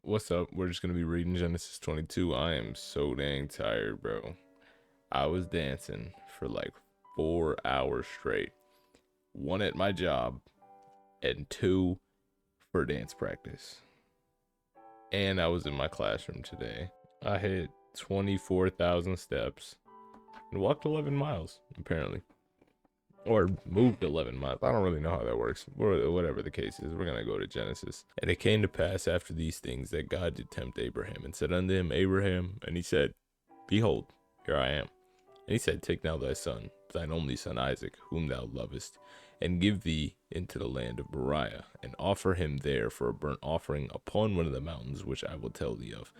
What's up? We're just gonna be reading Genesis 22. I am so dang tired, bro. I was dancing for like 4 hours straight. One at my job and two for dance practice. And I was in my classroom today. I hit 24,000 steps and walked 11 miles, apparently. Or moved 11 miles. I don't really know how that works. Or whatever the case is, we're going to go to Genesis. And it came to pass after these things that God did tempt Abraham and said unto him, Abraham, and he said, Behold, here I am. And he said, Take now thy son, thine only son Isaac, whom thou lovest, and give thee into the land of Moriah, and offer him there for a burnt offering upon one of the mountains which I will tell thee of.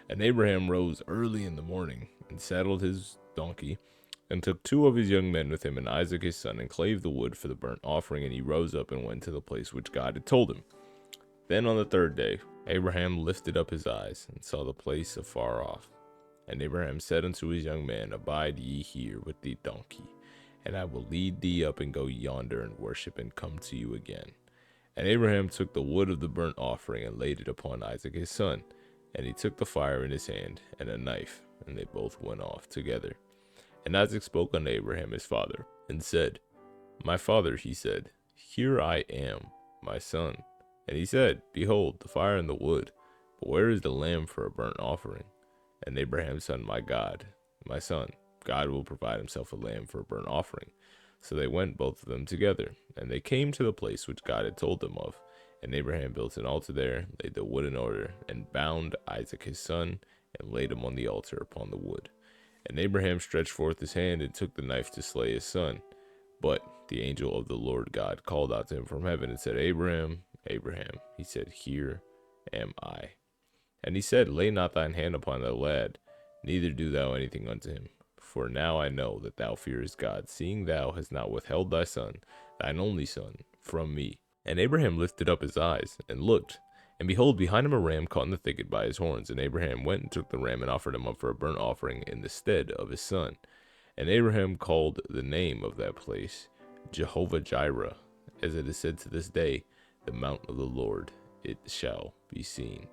And Abraham rose early in the morning, and saddled his donkey, and took two of his young men with him, and Isaac his son, and clave the wood for the burnt offering. And he rose up and went to the place which God had told him. Then on the third day, Abraham lifted up his eyes, and saw the place afar off. And Abraham said unto his young man, Abide ye here with the donkey, and I will lead thee up and go yonder and worship, and come to you again. And Abraham took the wood of the burnt offering, and laid it upon Isaac his son. And he took the fire in his hand, and a knife, and they both went off together. And Isaac spoke unto Abraham his father, and said, My father, he said, Here I am, my son. And he said, Behold, the fire and the wood, but where is the lamb for a burnt offering? And Abraham said, my son, God will provide himself a lamb for a burnt offering. So they went both of them together, and they came to the place which God had told them of. And Abraham built an altar there, laid the wood in order, and bound Isaac his son, and laid him on the altar upon the wood. And Abraham stretched forth his hand and took the knife to slay his son. But the angel of the Lord God called out to him from heaven and said, Abraham, Abraham. He said, Here am I. And he said, Lay not thine hand upon the lad, neither do thou anything unto him. For now I know that thou fearest God, seeing thou hast not withheld thy son, thine only son, from me. And Abraham lifted up his eyes and looked, and behold, behind him a ram caught in the thicket by his horns. And Abraham went and took the ram and offered him up for a burnt offering in the stead of his son. And Abraham called the name of that place Jehovah Jireh, as it is said to this day, the mount of the Lord, it shall be seen.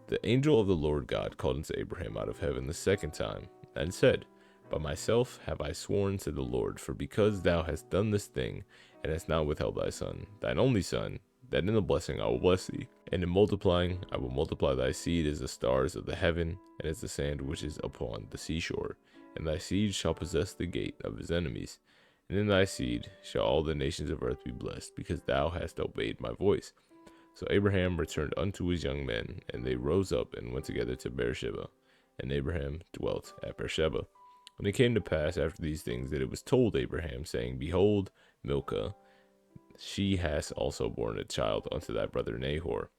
The angel of the Lord God called unto Abraham out of heaven the second time, and said, By myself have I sworn, said the Lord, for because thou hast done this thing, and hast not withheld thy son, thine only son, that in the blessing I will bless thee, and in multiplying I will multiply thy seed as the stars of the heaven, and as the sand which is upon the seashore. And thy seed shall possess the gate of his enemies. And in thy seed shall all the nations of earth be blessed, because thou hast obeyed my voice. So Abraham returned unto his young men, and they rose up and went together to Beersheba. And Abraham dwelt at Beersheba. And it came to pass after these things that it was told Abraham, saying, Behold, Milcah, she has also borne a child unto thy brother Nahor,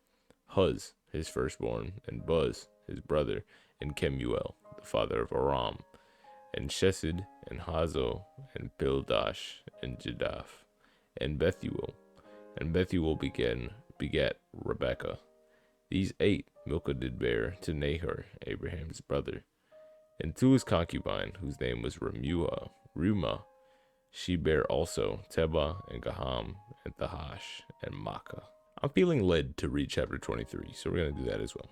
Huz his firstborn, and Buz his brother, and Kemuel the father of Aram, and Chesed, and Hazo, and Pildash, and Jedaph, and Bethuel. And Bethuel begat Rebekah. These 8 Milcah did bear to Nahor, Abraham's brother. And to his concubine, whose name was Reumah, she bare also Tebah, and Gaham, and Thahash, and Makkah. I'm feeling led to read chapter 23, so we're going to do that as well.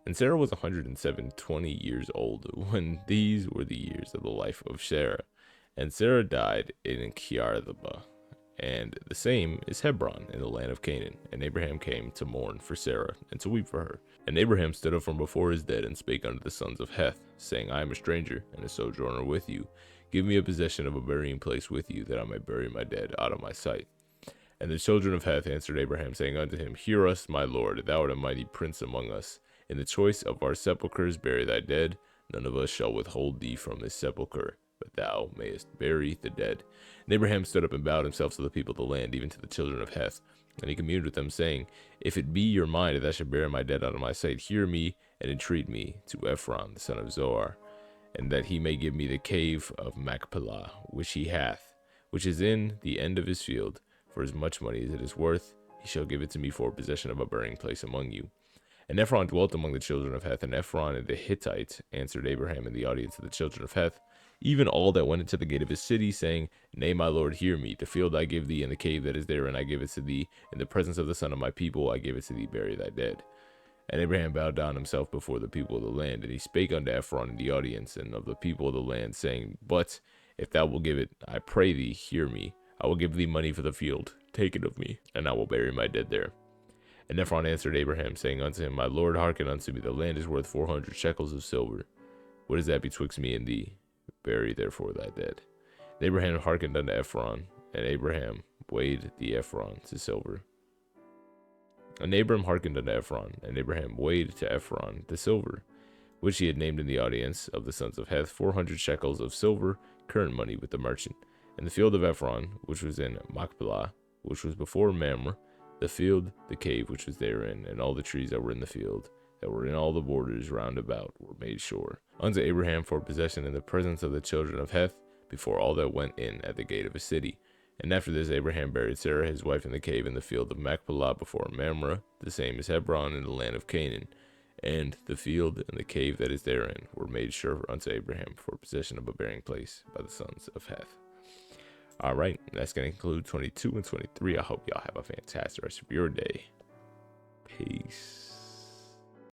And Sarah was 120 years old when these were the years of the life of Sarah. And Sarah died in Kiarthaba, and the same is Hebron in the land of Canaan. And Abraham came to mourn for Sarah, and to weep for her. And Abraham stood up from before his dead, and spake unto the sons of Heth, saying, I am a stranger, and a sojourner with you. Give me a possession of a burying place with you, that I may bury my dead out of my sight. And the children of Heth answered Abraham, saying unto him, Hear us, my lord, thou art a mighty prince among us. In the choice of our sepulchres bury thy dead. None of us shall withhold thee from this sepulchre, but thou mayest bury the dead. And Abraham stood up and bowed himself to the people of the land, even to the children of Heth. And he communed with them, saying, If it be your mind that I should bury my dead out of my sight, hear me and entreat me to Ephron the son of Zohar, and that he may give me the cave of Machpelah, which he hath, which is in the end of his field. For as much money as it is worth, he shall give it to me for possession of a burying place among you. And Ephron dwelt among the children of Heth, and Ephron and the Hittite answered Abraham in the audience of the children of Heth, even all that went into the gate of his city, saying, Nay, my lord, hear me. The field I give thee, and the cave that is therein I give it to thee. In the presence of the son of my people I give it to thee, bury thy dead. And Abraham bowed down himself before the people of the land, and he spake unto Ephron in the audience and of the people of the land, saying, But if thou wilt give it, I pray thee, hear me. I will give thee money for the field. Take it of me, and I will bury my dead there. And Ephron answered Abraham, saying unto him, My lord, hearken unto me. The land is worth 400 shekels of silver. What is that betwixt me and thee? Bury therefore thy dead. And Abraham hearkened unto Ephron, and Abraham weighed the Ephron to silver. And Abram hearkened unto Ephron, and Abraham weighed to Ephron the silver, which he had named in the audience of the sons of Heth 400 shekels of silver, current money with the merchant. And the field of Ephron, which was in Machpelah, which was before Mamre, the field, the cave which was therein, and all the trees that were in the field, that were in all the borders round about, were made sure unto Abraham for possession in the presence of the children of Heth, before all that went in at the gate of a city. And after this Abraham buried Sarah his wife in the cave in the field of Machpelah before Mamre, the same as Hebron in the land of Canaan. And the field and the cave that is therein were made sure unto Abraham for possession of a burying place by the sons of Heth. All right, that's going to conclude 22 and 23. I hope y'all have a fantastic rest of your day. Peace.